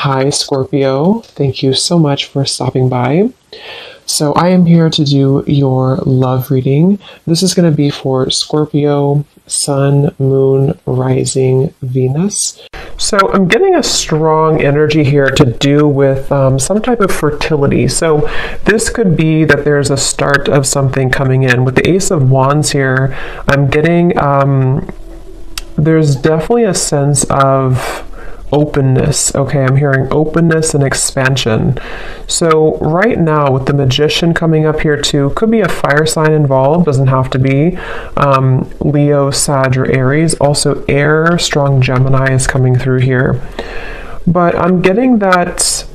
Hi, Scorpio. Thank you so much for stopping by. So, I am here to do your love reading. This is going to be for Scorpio, Sun, Moon, Rising, Venus. So, I'm getting a strong energy here to do with some type of fertility. So, this could be that there's a start of something coming in. With the Ace of Wands here, I'm getting, there's definitely a sense of openness. Okay, I'm hearing openness and expansion. So right now with the Magician coming up here too, could be a fire sign involved, doesn't have to be. Leo, Sag, or Aries. Also air, strong Gemini is coming through here. But I'm getting that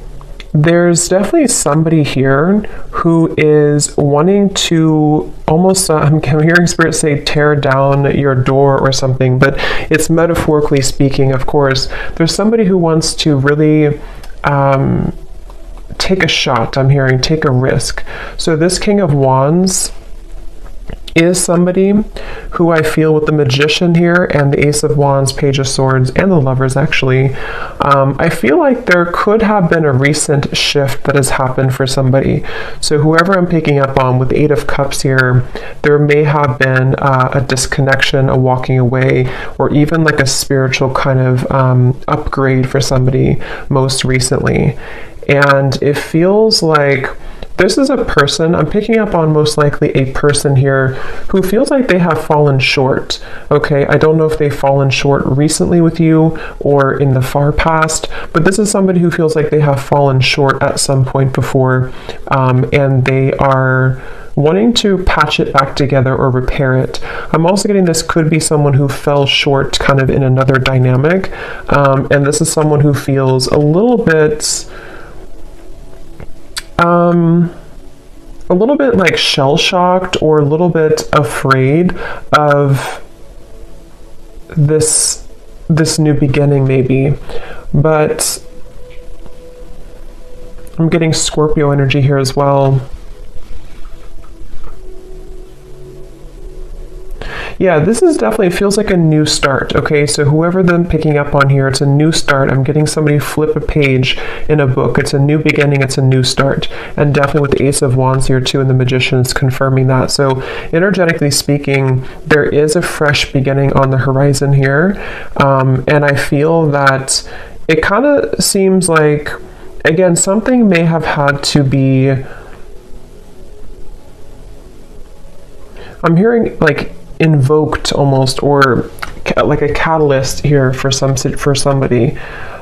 there's definitely somebody here who is wanting to almost, I'm hearing Spirit say tear down your door or something, but it's metaphorically speaking, of course. There's somebody who wants to really take a shot, I'm hearing, take a risk. So this King of Wands is somebody who I feel with the Magician here and the Ace of Wands, Page of Swords, and the Lovers actually, I feel like there could have been a recent shift that has happened for somebody. So whoever I'm picking up on with the Eight of Cups here, there may have been a disconnection, a walking away, or even like a spiritual kind of upgrade for somebody most recently. And it feels like this is a person, I'm picking up on most likely a person here who feels like they have fallen short. Okay, I don't know if they've fallen short recently with you or in the far past, but this is somebody who feels like they have fallen short at some point before, and they are wanting to patch it back together or repair it. I'm also getting this could be someone who fell short kind of in another dynamic, and this is someone who feels a little bit like shell-shocked or a little bit afraid of this new beginning maybe. But I'm getting Scorpio energy here as well. Yeah, this is definitely, it feels like a new start. Okay, so whoever I'm picking up on here, it's a new start. I'm getting somebody flip a page in a book. It's a new beginning, it's a new start. And definitely with the Ace of Wands here too and the Magician is confirming that. So energetically speaking, there is a fresh beginning on the horizon here. And I feel that it kind of seems like, again, something may have had to be, I'm hearing like invoked almost, or like a catalyst here for somebody.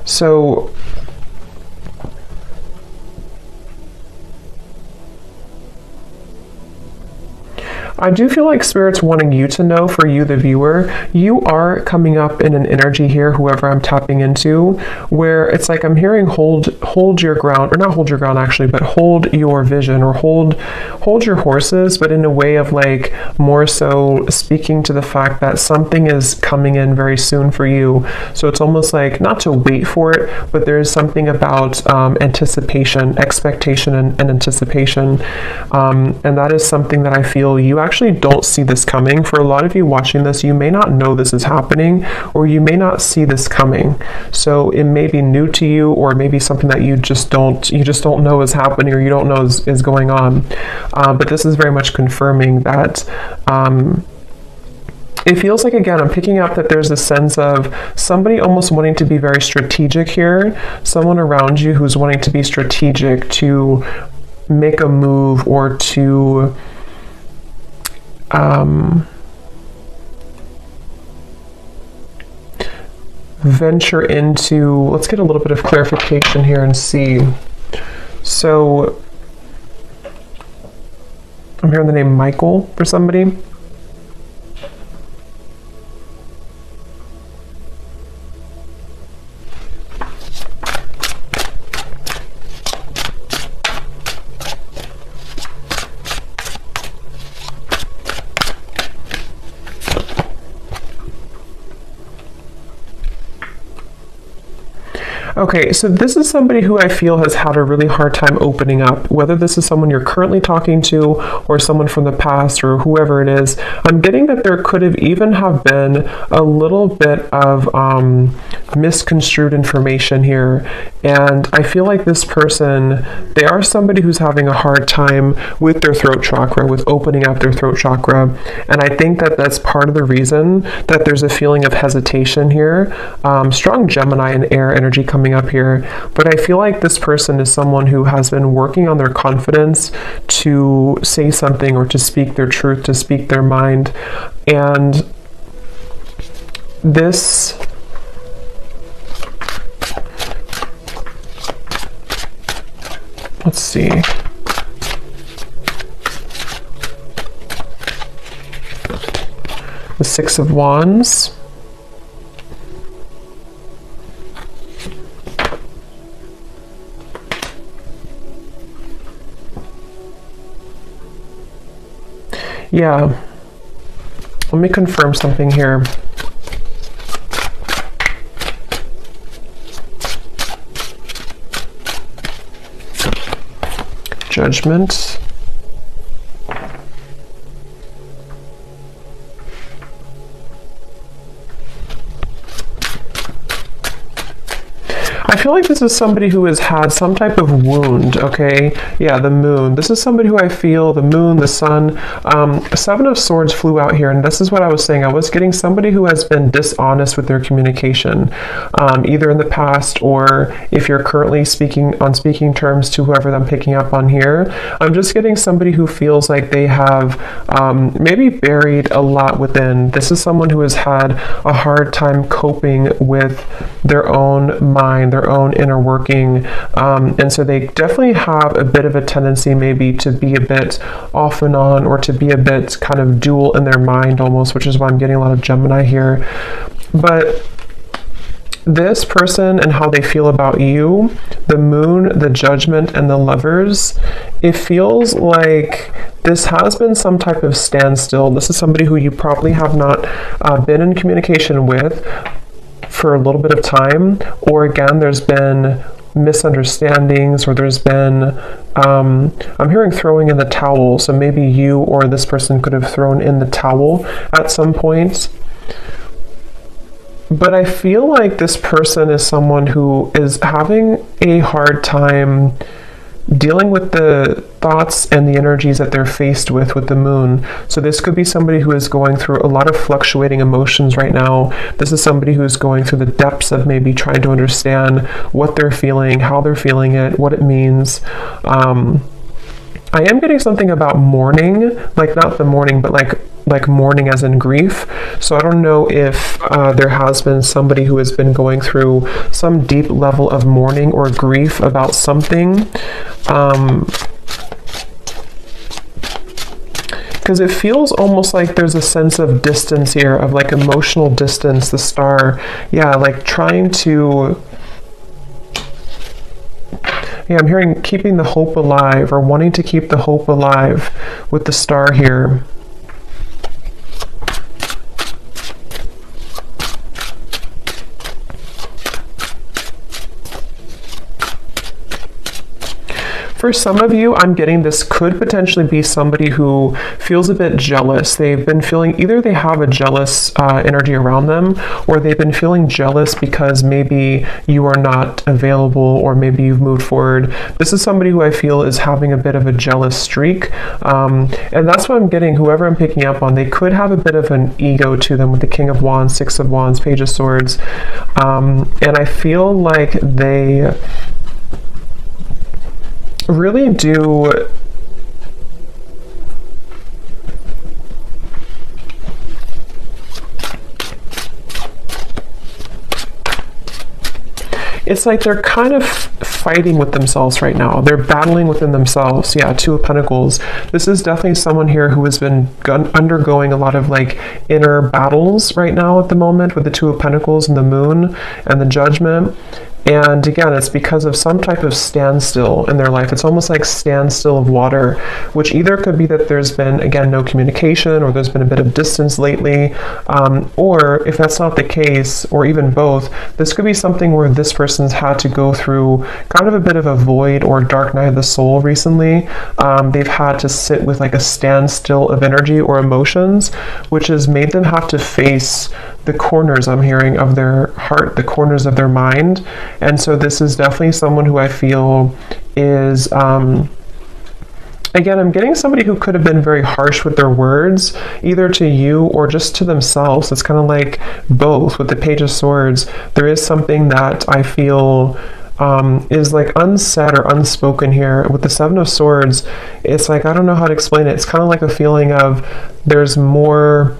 So I do feel like Spirit's wanting you to know, for you, the viewer, you are coming up in an energy here, whoever I'm tapping into, where it's like I'm hearing hold your ground, or not hold your ground actually, but hold your vision, or hold your horses, but in a way of like more so speaking to the fact that something is coming in very soon for you. So it's almost like not to wait for it, but there's something about anticipation, expectation, and anticipation. And that is something that I feel you actually don't see this coming. For a lot of you watching this, you may not know this is happening, or you may not see this coming. So it may be new to you, or maybe something that you just don't know is happening, or you don't know is going on. But this is very much confirming that it feels like, again, I'm picking up that there's a sense of somebody almost wanting to be very strategic here, someone around you who's wanting to be strategic, to make a move, or to venture into, let's get a little bit of clarification here and see. So I'm hearing the name Michael for somebody. Okay, so this is somebody who I feel has had a really hard time opening up, whether this is someone you're currently talking to or someone from the past or whoever it is. I'm getting that there could have even have been a little bit of misconstrued information here. And I feel like this person, they are somebody who's having a hard time with their throat chakra, with opening up their throat chakra. And I think that that's part of the reason that there's a feeling of hesitation here. Strong Gemini and air energy coming up here. But I feel like this person is someone who has been working on their confidence to say something or to speak their truth, to speak their mind. And this... Let's see. The Six of Wands. Yeah. Let me confirm something here. Judgment. I feel like this is somebody who has had some type of wound, okay? Yeah, the moon. This is somebody who I feel, the moon, the sun. Seven of Swords flew out here, and this is what I was saying. I was getting somebody who has been dishonest with their communication, either in the past or if you're currently speaking on speaking terms to whoever I'm picking up on here. I'm just getting somebody who feels like they have maybe buried a lot within. This is someone who has had a hard time coping with their own mind, their own inner working, and so they definitely have a bit of a tendency maybe to be a bit off and on, or to be a bit kind of dual in their mind almost, which is why I'm getting a lot of Gemini here. But this person and how they feel about you, the moon, the judgment, and the lovers, it feels like this has been some type of standstill. This is somebody who you probably have not been in communication with for a little bit of time, or again, there's been misunderstandings, or there's been I'm hearing throwing in the towel, so maybe you or this person could have thrown in the towel at some point. But I feel like this person is someone who is having a hard time dealing with the thoughts and the energies that they're faced with the moon. So this could be somebody who is going through a lot of fluctuating emotions right now. This is somebody who's going through the depths of maybe trying to understand what they're feeling, how they're feeling it, what it means. I am getting something about mourning, like not the mourning, but like mourning as in grief. So I don't know if there has been somebody who has been going through some deep level of mourning or grief about something. Because it feels almost like there's a sense of distance here, of like emotional distance, the star. Yeah, like trying to... Yeah, I'm hearing keeping the hope alive, or wanting to keep the hope alive with the star here. For some of you, I'm getting this could potentially be somebody who feels a bit jealous. They've been feeling, either they have a jealous energy around them, or they've been feeling jealous because maybe you are not available, or maybe you've moved forward. This is somebody who I feel is having a bit of a jealous streak. And that's what I'm getting, whoever I'm picking up on, they could have a bit of an ego to them with the King of Wands, Six of Wands, Page of Swords. And I feel like they really do it's like they're kind of fighting with themselves right now. They're battling within themselves. Yeah, Two of Pentacles. This is definitely someone here who has been undergoing a lot of like inner battles right now at the moment with the Two of Pentacles and the moon and the judgment. And again, it's because of some type of standstill in their life. It's almost like standstill of water, which either could be that there's been, again, no communication, or there's been a bit of distance lately. Or if that's not the case, or even both, this could be something where this person's had to go through kind of a bit of a void or dark night of the soul recently. They've had to sit with like a standstill of energy or emotions, which has made them have to face the corners, I'm hearing, of their heart, the corners of their mind. And so this is definitely someone who I feel is, again, I'm getting somebody who could have been very harsh with their words, either to you or just to themselves. It's kind of like both. With the Page of Swords, there is something that I feel is like unsaid or unspoken here. With the Seven of Swords, it's like, I don't know how to explain it. It's kind of like a feeling of there's more,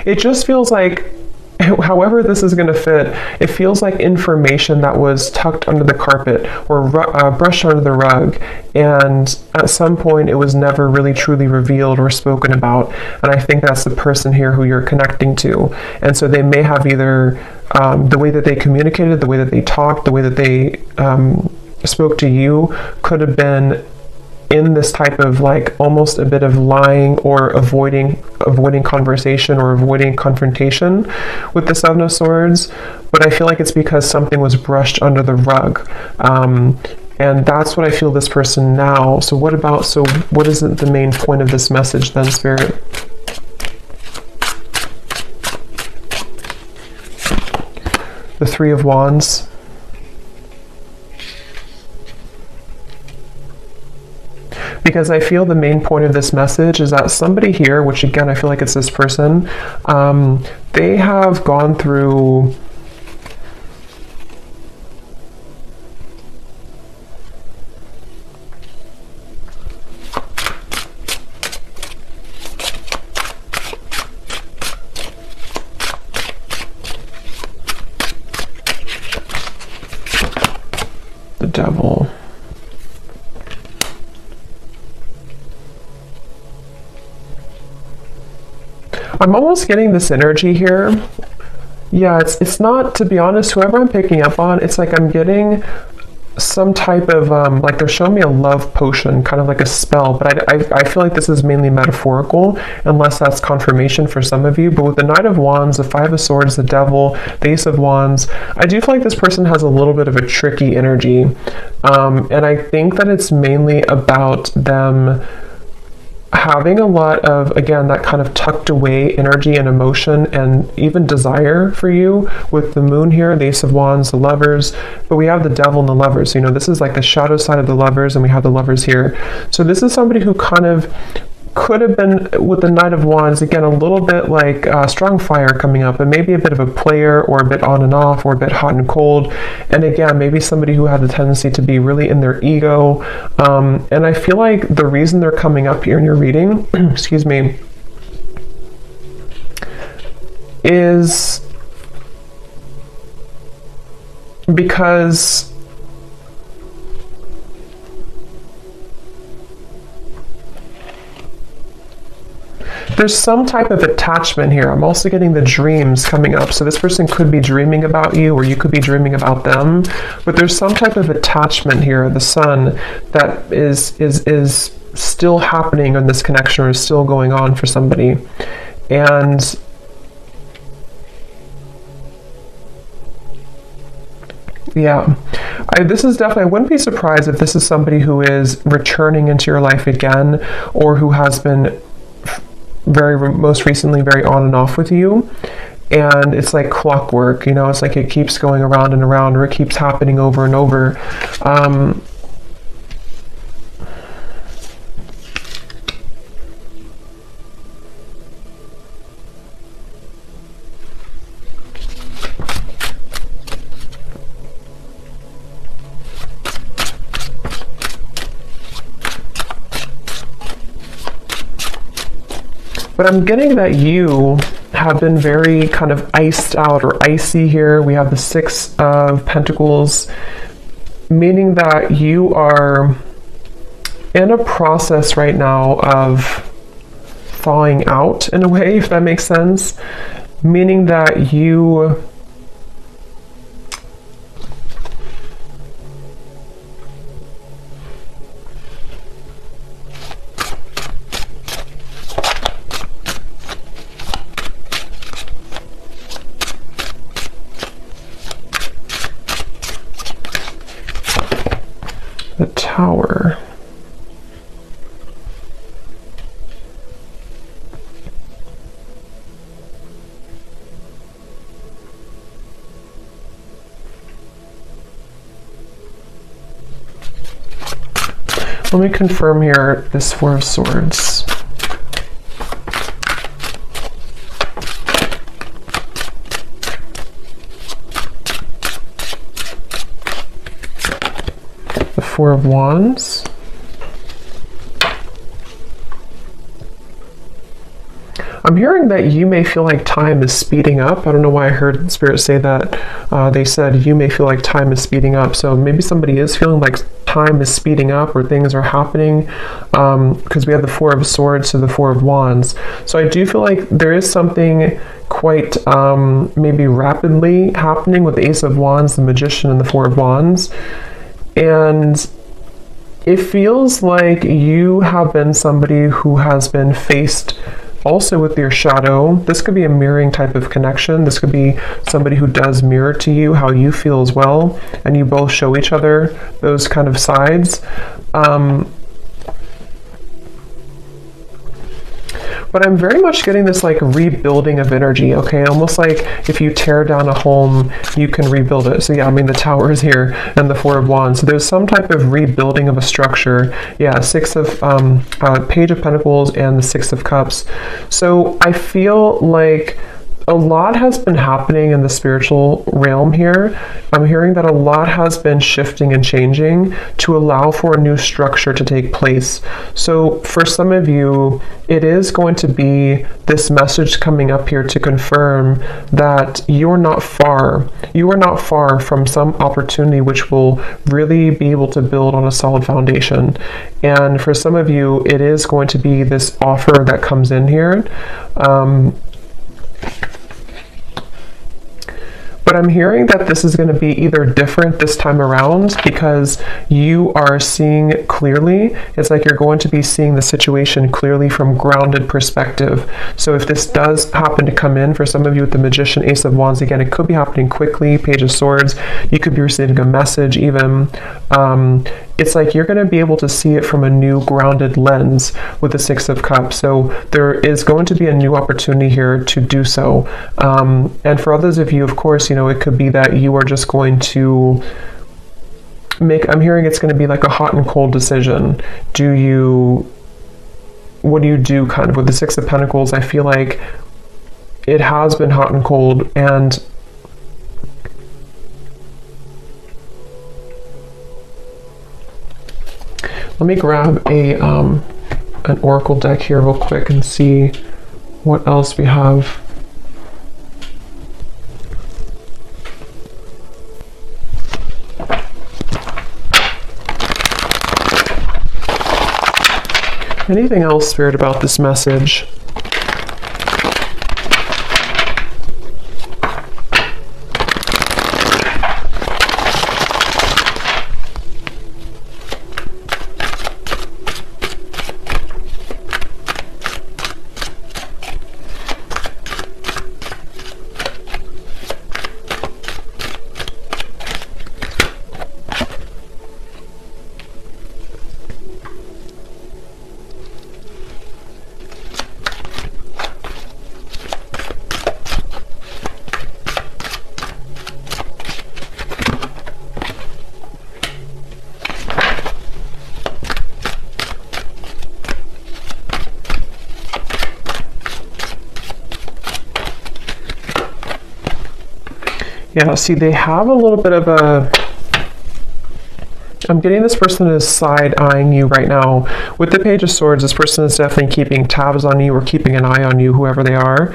it just feels like, however this is going to fit, it feels like information that was tucked under the carpet or brushed under the rug, and at some point it was never really truly revealed or spoken about. And I think that's the person here who you're connecting to. And so they may have either the way that they communicated, the way that they talked, the way that they spoke to you could have been in this type of like almost a bit of lying or avoiding conversation or avoiding confrontation with the Seven of Swords. But I feel like it's because something was brushed under the rug, and that's what I feel this person now. So what is the main point of this message then, Spirit? The Three of Wands. Because I feel the main point of this message is that somebody here, which again, I feel like it's this person, they have gone through the Devil. I'm almost getting this energy here. Yeah, it's not, to be honest, whoever I'm picking up on, it's like I'm getting some type of, like they're showing me a love potion, kind of like a spell, but I feel like this is mainly metaphorical, unless that's confirmation for some of you. But with the Knight of Wands, the Five of Swords, the Devil, the Ace of Wands, I do feel like this person has a little bit of a tricky energy. And I think that it's mainly about them having a lot of, again, that kind of tucked away energy and emotion and even desire for you. With the Moon here, the Ace of Wands, the Lovers, but we have the Devil and the Lovers. You know, this is like the shadow side of the Lovers, and we have the Lovers here. So this is somebody who kind of could have been, with the Knight of Wands, again, a little bit like strong fire coming up, and maybe a bit of a player, or a bit on and off, or a bit hot and cold. And again, maybe somebody who had the tendency to be really in their ego. And I feel like the reason they're coming up here in your reading, excuse me, is because there's some type of attachment here. I'm also getting the dreams coming up. So this person could be dreaming about you, or you could be dreaming about them. But there's some type of attachment here, the Sun, that is still happening in this connection, or is still going on for somebody. And yeah, this is definitely, I wouldn't be surprised if this is somebody who is returning into your life again, or who has been most recently very on and off with you. And it's like clockwork, you know, it's like it keeps going around and around, or it keeps happening over and over. But I'm getting that you have been very kind of iced out or icy here. We have the Six of Pentacles, meaning that you are in a process right now of thawing out in a way, if that makes sense. Meaning that you the Tower. Let me confirm here this Four of Swords. The Four of Wands. I'm hearing that you may feel like time is speeding up. I don't know why I heard Spirit say that. They said you may feel like time is speeding up. So maybe somebody is feeling like time is speeding up or things are happening, because we have the Four of Swords to the Four of Wands. So I do feel like there is something quite maybe rapidly happening with the Ace of Wands, the Magician, and the Four of Wands. And it feels like you have been somebody who has been faced also with your shadow. This could be a mirroring type of connection. This could be somebody who does mirror to you how you feel as well, and you both show each other those kind of sides. But I'm very much getting this like rebuilding of energy, okay? Almost like if you tear down a home, you can rebuild it. So yeah, I mean, the Tower is here and the Four of Wands. So there's some type of rebuilding of a structure. Yeah, Page of Pentacles and the Six of Cups. So I feel like a lot has been happening in the spiritual realm here. I'm hearing that a lot has been shifting and changing to allow for a new structure to take place. So for some of you, it is going to be this message coming up here to confirm that you're not far. You are not far from some opportunity which will really be able to build on a solid foundation. And for some of you, it is going to be this offer that comes in here. But I'm hearing that this is going to be either different this time around because you are seeing clearly. It's like you're going to be seeing the situation clearly from grounded perspective. So if this does happen to come in for some of you with the Magician, Ace of Wands, again, it could be happening quickly, Page of Swords. You could be receiving a message even. It's like you're going to be able to see it from a new grounded lens with the Six of Cups. So there is going to be a new opportunity here to do so. And for others of you, of course, it could be that you are just going to I'm hearing it's going to be like a hot and cold decision. What do you do kind of with the Six of Pentacles? I feel like it has been hot and cold, and let me grab an oracle deck here real quick and see what else we have. Anything else, Spirit, about this message? Yeah, see, they have a little bit of I'm getting this person is side-eyeing you right now. With the Page of Swords, this person is definitely keeping tabs on you or keeping an eye on you, whoever they are.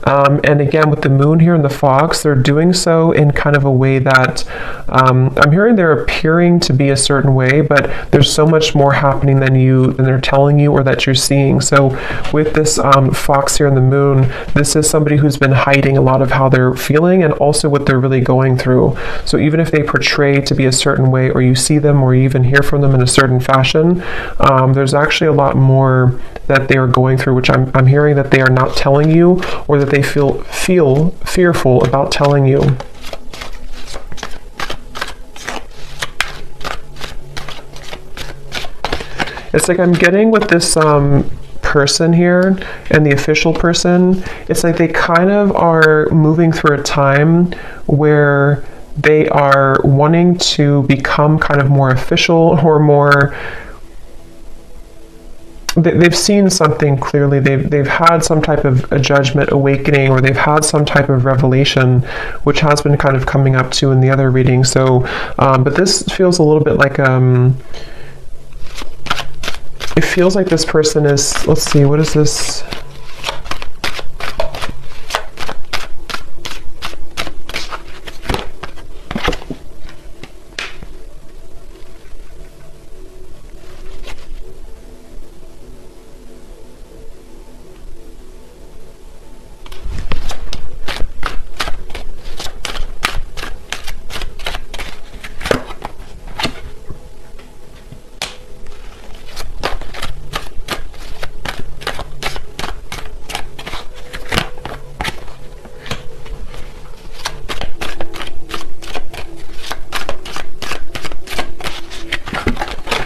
And again, with the moon here and the fox, they're doing so in kind of a way that I'm hearing they're appearing to be a certain way, but there's so much more happening than they're telling you or that you're seeing. So with this fox here in the moon, this is somebody who's been hiding a lot of how they're feeling and also what they're really going through. So even if they portray to be a certain way, or you see them or you even hear from them in a certain fashion, there's actually a lot more that they are going through, which I'm hearing that they are not telling you, or that they feel fearful about telling you. It's like I'm getting with this person here and the official person, it's like they kind of are moving through a time where they are wanting to become kind of more official or more. They've seen something clearly. They've had some type of a judgment awakening, or they've had some type of revelation, which has been kind of coming up too in the other reading. So, but this feels a little bit like it feels like this person is. Let's see, what is this?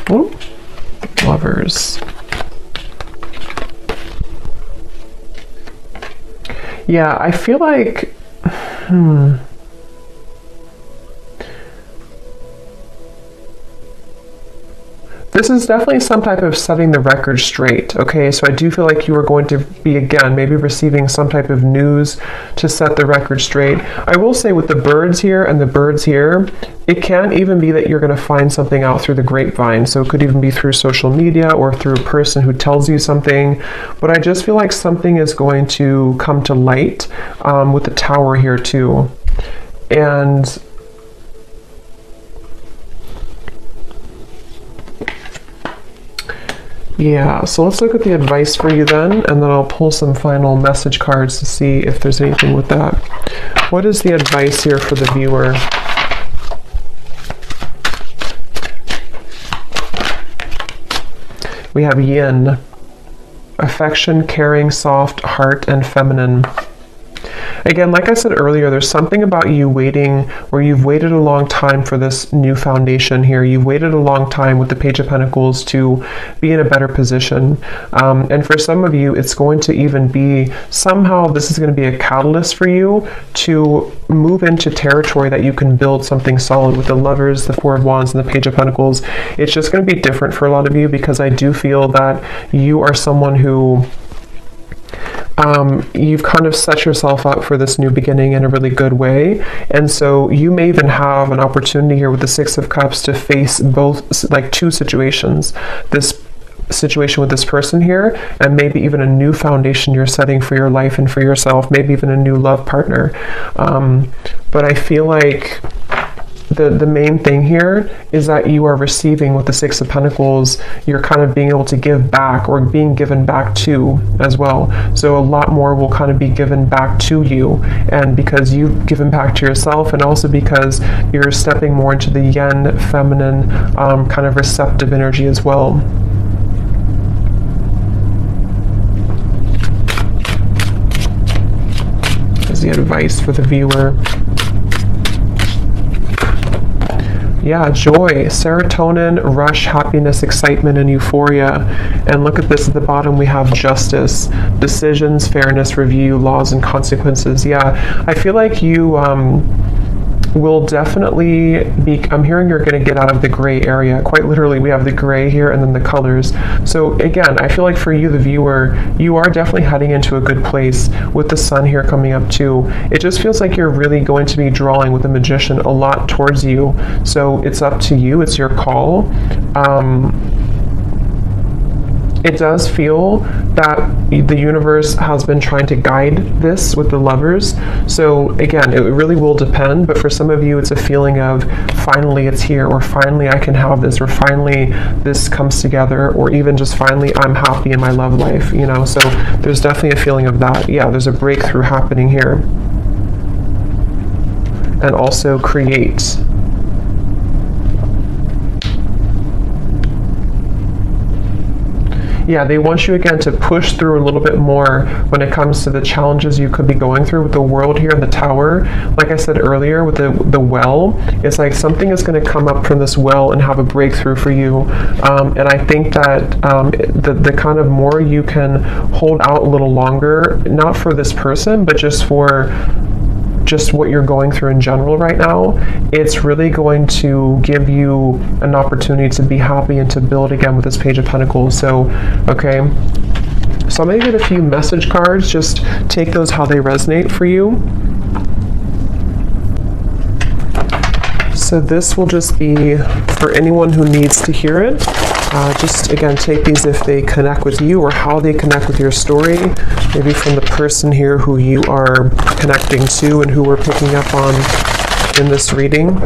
Ooh, Lovers. Yeah, I feel like, this is definitely some type of setting the record straight, okay? So I do feel like you are going to be, again, maybe receiving some type of news to set the record straight. I will say with the birds here and the birds here, it can even be that you're going to find something out through the grapevine. So it could even be through social media or through a person who tells you something. But I just feel like something is going to come to light with the tower here too. And yeah, so let's look at the advice for you then, and then I'll pull some final message cards to see if there's anything with that. What is the advice here for the viewer? We have yin, affection, caring, soft, heart, and feminine. Again, like I said earlier, there's something about you waiting, or you've waited a long time for this new foundation here. You've waited a long time with the Page of Pentacles to be in a better position. And for some of you, it's going to even be, somehow this is going to be a catalyst for you to move into territory that you can build something solid with the Lovers, the Four of Wands, and the Page of Pentacles. It's just going to be different for a lot of you, because I do feel that you are someone who you've kind of set yourself up for this new beginning in a really good way. And so you may even have an opportunity here with the Six of Cups to face both, like two situations. This situation with this person here, and maybe even a new foundation you're setting for your life and for yourself, maybe even a new love partner. But I feel like the main thing here is that you are receiving with the Six of Pentacles. You're kind of being able to give back, or being given back to as well. So a lot more will kind of be given back to you, and because you've given back to yourself, and also because you're stepping more into the yin, feminine, kind of receptive energy as well. Is the advice for the viewer. Yeah, joy, serotonin, rush, happiness, excitement, and euphoria. And look at this at the bottom, we have justice, decisions, fairness, review, laws, and consequences. Yeah, I feel like you will definitely be, I'm hearing you're going to get out of the gray area. Quite literally, we have the gray here and then the colors. So again, I feel like for you, the viewer, you are definitely heading into a good place with the sun here coming up too. It just feels like you're really going to be drawing with the Magician a lot towards you. So it's up to you. It's your call. it does feel that the universe has been trying to guide this with the Lovers. So again, it really will depend, but for some of you, it's a feeling of finally it's here, or finally I can have this, or finally this comes together, or even just finally I'm happy in my love life, you know? So there's definitely a feeling of that. Yeah, there's a breakthrough happening here. And also create. Yeah, they want you again to push through a little bit more when it comes to the challenges you could be going through with the World here in the Tower. Like I said earlier with the well, it's like something is going to come up from this well and have a breakthrough for you. And I think that the kind of more you can hold out a little longer, not for this person, but just for what you're going through in general right now, it's really going to give you an opportunity to be happy and to build again with this Page of Pentacles. So, okay. So I'm going to get a few message cards. Just take those how they resonate for you. So this will just be for anyone who needs to hear it. Just again, take these if they connect with you or how they connect with your story. Maybe from the person here who you are connecting to and who we're picking up on in this reading.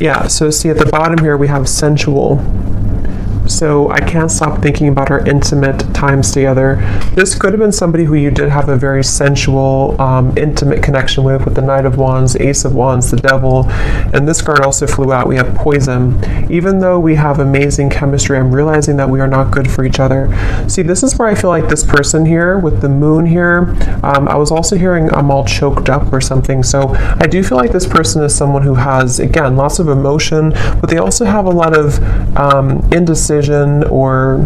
Yeah, so see at the bottom here we have sensual. So I can't stop thinking about our intimate times together. This could have been somebody who you did have a very sensual, intimate connection with the Knight of Wands, Ace of Wands, the Devil, and this card also flew out. We have poison. Even though we have amazing chemistry, I'm realizing that we are not good for each other. See, this is where I feel like this person here with the Moon here, I was also hearing I'm all choked up or something. So I do feel like this person is someone who has, again, lots of emotion, but they also have a lot of indecision, or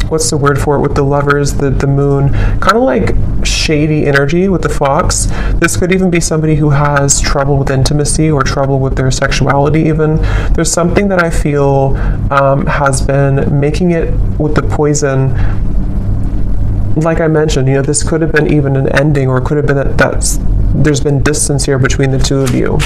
what's the word for it with the Lovers, the Moon, kind of like shady energy with the Fox. This could even be somebody who has trouble with intimacy or trouble with their sexuality even. There's something that I feel has been making it with the poison. Like I mentioned, you know, this could have been even an ending, or it could have been that there's been distance here between the two of you.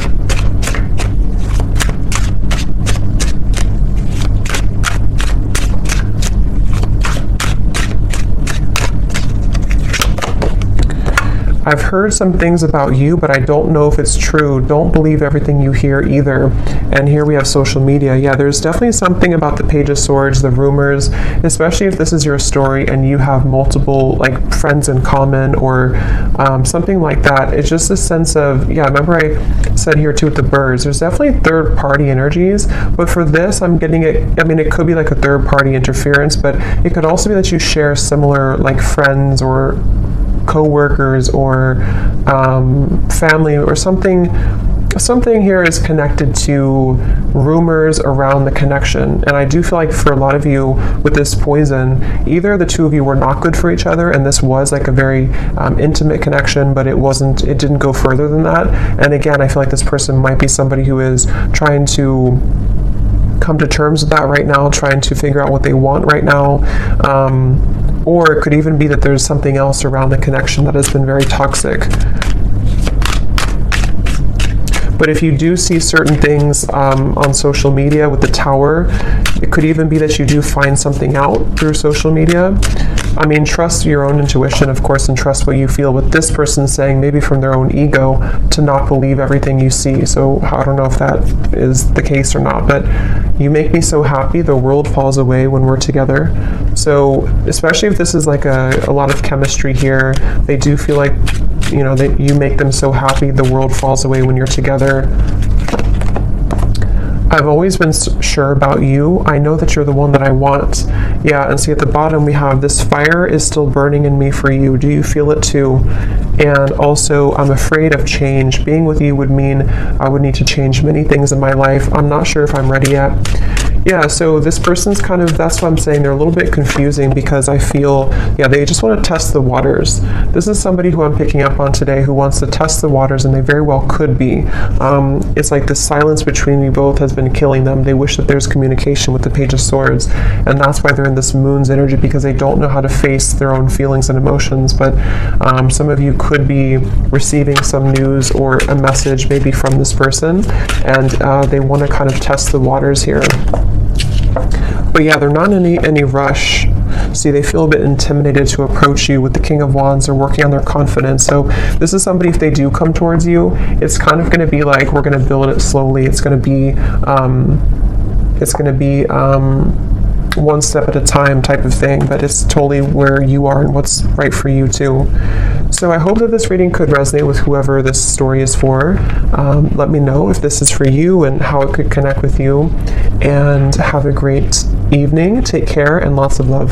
I've heard some things about you, but I don't know if it's true. Don't believe everything you hear either. And here we have social media. Yeah, there's definitely something about the Page of Swords, the rumors, especially if this is your story and you have multiple like friends in common or something like that. It's just a sense of, yeah, remember I said here too with the birds, there's definitely third party energies, but for this I'm getting it, I mean, it could be like a third party interference, but it could also be that you share similar like friends or co-workers or family or something here is connected to rumors around the connection. And I do feel like for a lot of you with this poison, either the two of you were not good for each other and this was like a very intimate connection, but it didn't go further than that. And again, I feel like this person might be somebody who is trying to come to terms with that right now, trying to figure out what they want right now. Or it could even be that there's something else around the connection that has been very toxic. But if you do see certain things on social media with the Tower, it could even be that you do find something out through social media. I mean, trust your own intuition, of course, and trust what you feel. With this person saying, maybe from their own ego, to not believe everything you see. So I don't know if that is the case or not, but you make me so happy. The world falls away when we're together. So especially if this is like a lot of chemistry here, they do feel like, you know, that you make them so happy. The world falls away when you're together. I've always been sure about you. I know that you're the one that I want. Yeah, and see at the bottom we have this fire is still burning in me for you. Do you feel it too? And also, I'm afraid of change. Being with you would mean I would need to change many things in my life. I'm not sure if I'm ready yet. Yeah, so this person's kind of, that's what I'm saying, they're a little bit confusing because I feel, they just want to test the waters. This is somebody who I'm picking up on today who wants to test the waters, and they very well could be. It's like the silence between you both has been killing them. They wish that there's communication with the Page of Swords, and that's why they're in this Moon's energy, because they don't know how to face their own feelings and emotions. But some of you could be receiving some news or a message maybe from this person, and they want to kind of test the waters here. But yeah, they're not in any rush. See, they feel a bit intimidated to approach you. With the King of Wands, they're working on their confidence. So this is somebody, if they do come towards you, it's kind of going to be like, we're going to build it slowly. It's going to be one step at a time type of thing, but it's totally where you are and what's right for you too. So I hope that this reading could resonate with whoever this story is for. Let me know if this is for you and how it could connect with you. And have a great evening. Take care and lots of love.